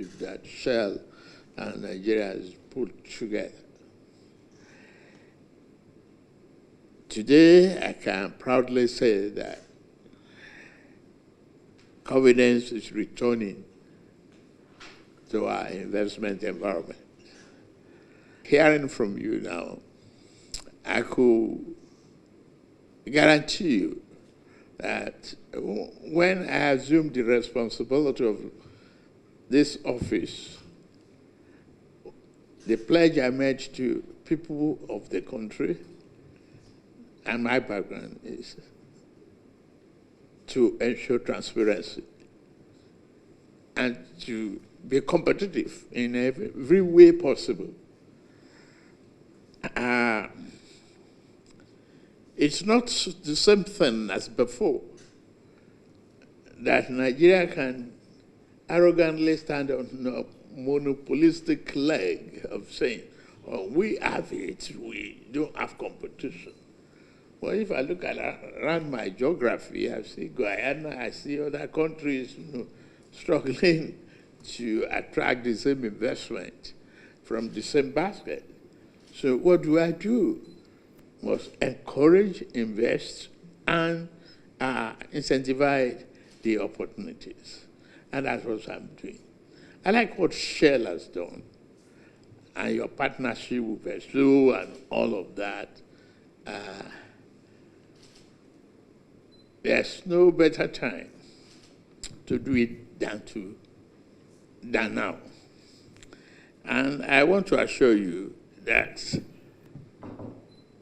partnership that Shell and Nigeria has put together. Today, I can proudly say that confidence is returning to our investment environment. Hearing from you now, I could guarantee you that when I assumed the responsibility of this office, the pledge I made to people of the country and my background is to ensure transparency and to be competitive in every way possible. It's not the same thing as before that Nigeria can arrogantly stand on a monopolistic leg of saying, oh, we have it, we don't have competition. Well, if I look around my geography, I see Guyana, I see other countries struggling to attract the same investment from the same basket. So what do? Must encourage, invest, and incentivize the opportunities. And that's what I'm doing. I like what Shell has done, and your partnership with Vesu and all of that. There's no better time to do it than now. And I want to assure you that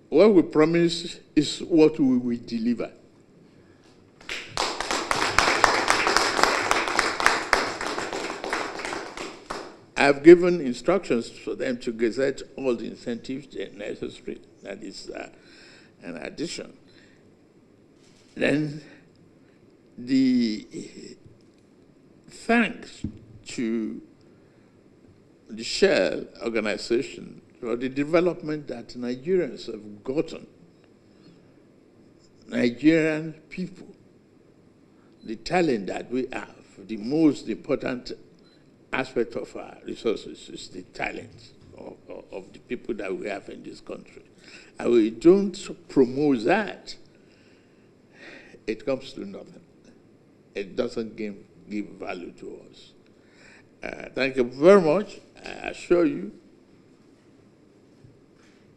what we promise is what we will deliver. I've given instructions for them to gazette all the incentives necessary. That is an addition. Then the thanks to the Shell organization for the development that Nigerians have gotten. Nigerian people, the talent that we have, the most important aspect of our resources is the talent of the people that we have in this country. And we don't promote that, it comes to nothing. It doesn't give value to us. Thank you very much. I assure you,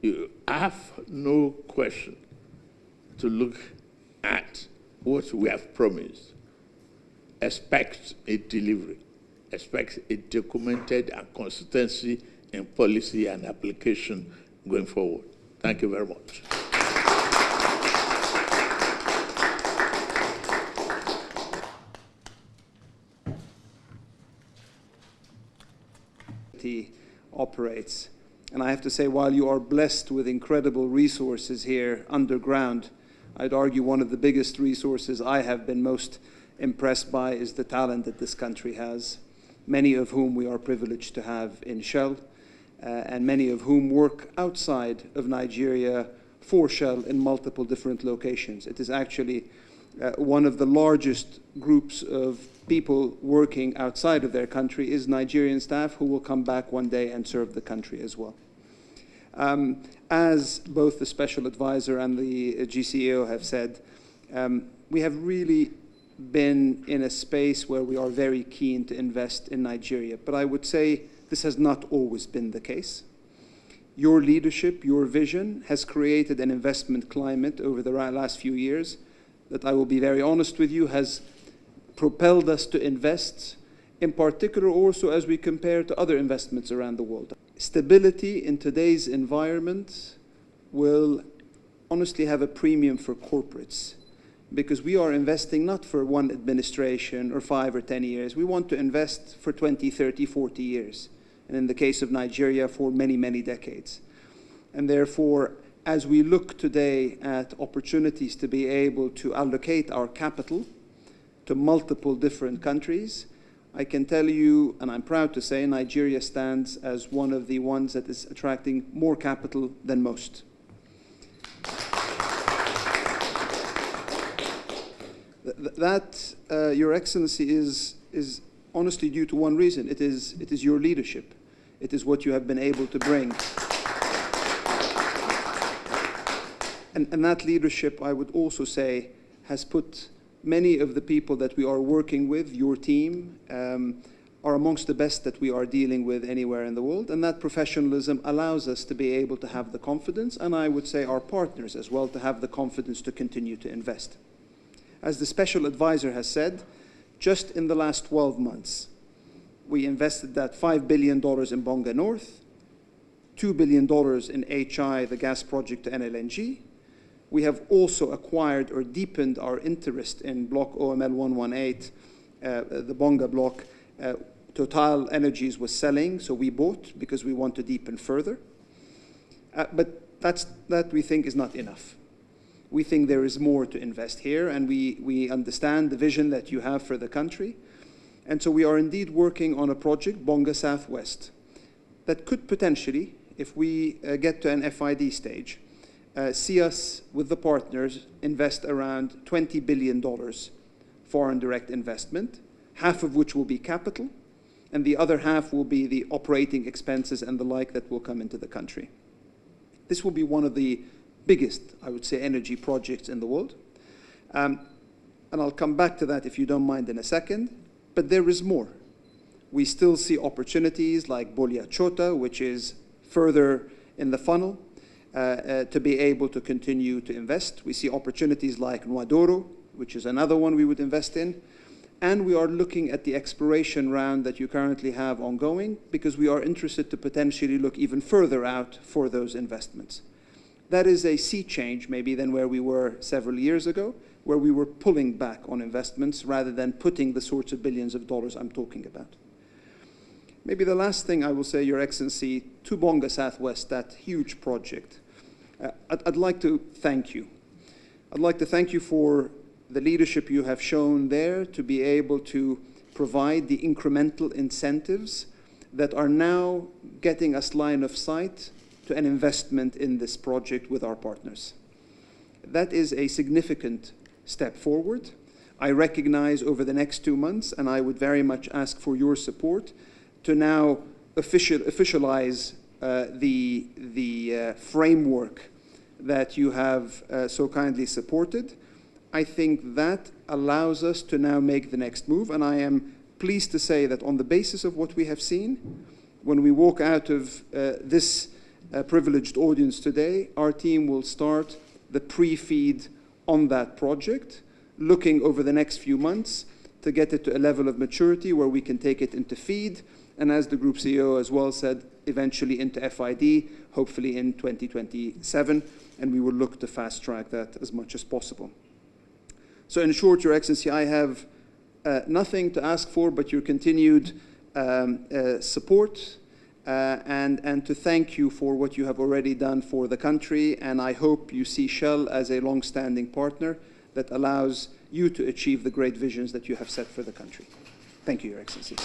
you have no question to look at what we have promised. Expect a delivery. Expect a documented and consistency in policy and application going forward. Thank you very much. Operates. And I have to say, while you are blessed with incredible resources here underground, I'd argue one of the biggest resources I have been most impressed by is the talent that this country has, many of whom we are privileged to have in Shell, and many of whom work outside of Nigeria for Shell in multiple different locations. It is actually one of the largest groups of people working outside of their country is Nigerian staff who will come back one day and serve the country as well. As both the special advisor and the GCEO have said, we have really been in a space where we are very keen to invest in Nigeria. But I would say this has not always been the case. Your leadership, your vision has created an investment climate over the last few years that, I will be very honest with you, has propelled us to invest, in particular also as we compare to other investments around the world. Stability in today's environment will honestly have a premium for corporates, because we are investing not for one administration or 5 or 10 years. We want to invest for 20, 30, 40 years. And in the case of Nigeria, for many, many decades. And therefore, as we look today at opportunities to be able to allocate our capital to multiple different countries, I can tell you, and I'm proud to say, Nigeria stands as one of the ones that is attracting more capital than most. That, Your Excellency, is honestly due to one reason. It is your leadership. It is what you have been able to bring. And that leadership, I would also say, has put many of the people that we are working with, your team, are amongst the best that we are dealing with anywhere in the world. And that professionalism allows us to be able to have the confidence, and I would say our partners as well, to have the confidence to continue to invest. As the special advisor has said, just in the last 12 months, we invested that $5 billion in Bonga North, $2 billion in HI, the gas project to NLNG. We have also acquired or deepened our interest in block OML 118, the Bonga block. Total Energies was selling, so we bought because we want to deepen further. But that we think is not enough. We think there is more to invest here, and we understand the vision that you have for the country. And so we are indeed working on a project, Bonga Southwest, that could potentially, if we get to an FID stage, see us with the partners invest around $20 billion foreign direct investment, half of which will be capital, and the other half will be the operating expenses and the like that will come into the country. This will be one of the biggest, I would say, energy projects in the world. And I'll come back to that if you don't mind in a second, but there is more. We still see opportunities like Bolia Chota, which is further in the funnel, to be able to continue to invest. We see opportunities like Nwadoro, which is another one we would invest in. And we are looking at the exploration round that you currently have ongoing because we are interested to potentially look even further out for those investments. That is a sea change maybe than where we were several years ago, where we were pulling back on investments rather than putting the sorts of billions of dollars I'm talking about. Maybe the last thing I will say, Your Excellency, to Bonga Southwest, that huge project, I'd like to thank you. I'd like to thank you for the leadership you have shown there to be able to provide the incremental incentives that are now getting us line of sight to an investment in this project with our partners. That is a significant step forward. I recognize over the next 2 months, and I would very much ask for your support to now officialize the framework that you have so kindly supported. I think that allows us to now make the next move, and I am pleased to say that on the basis of what we have seen, when we walk out of this privileged audience today, our team will start the pre-feed on that project, looking over the next few months to get it to a level of maturity where we can take it into feed, and as the Group CEO as well said, eventually into FID, hopefully in 2027, and we will look to fast-track that as much as possible. So in short, Your Excellency, I have nothing to ask for but your continued support and to thank you for what you have already done for the country, and I hope you see Shell as a long-standing partner that allows you to achieve the great visions that you have set for the country. Thank you, Your Excellency.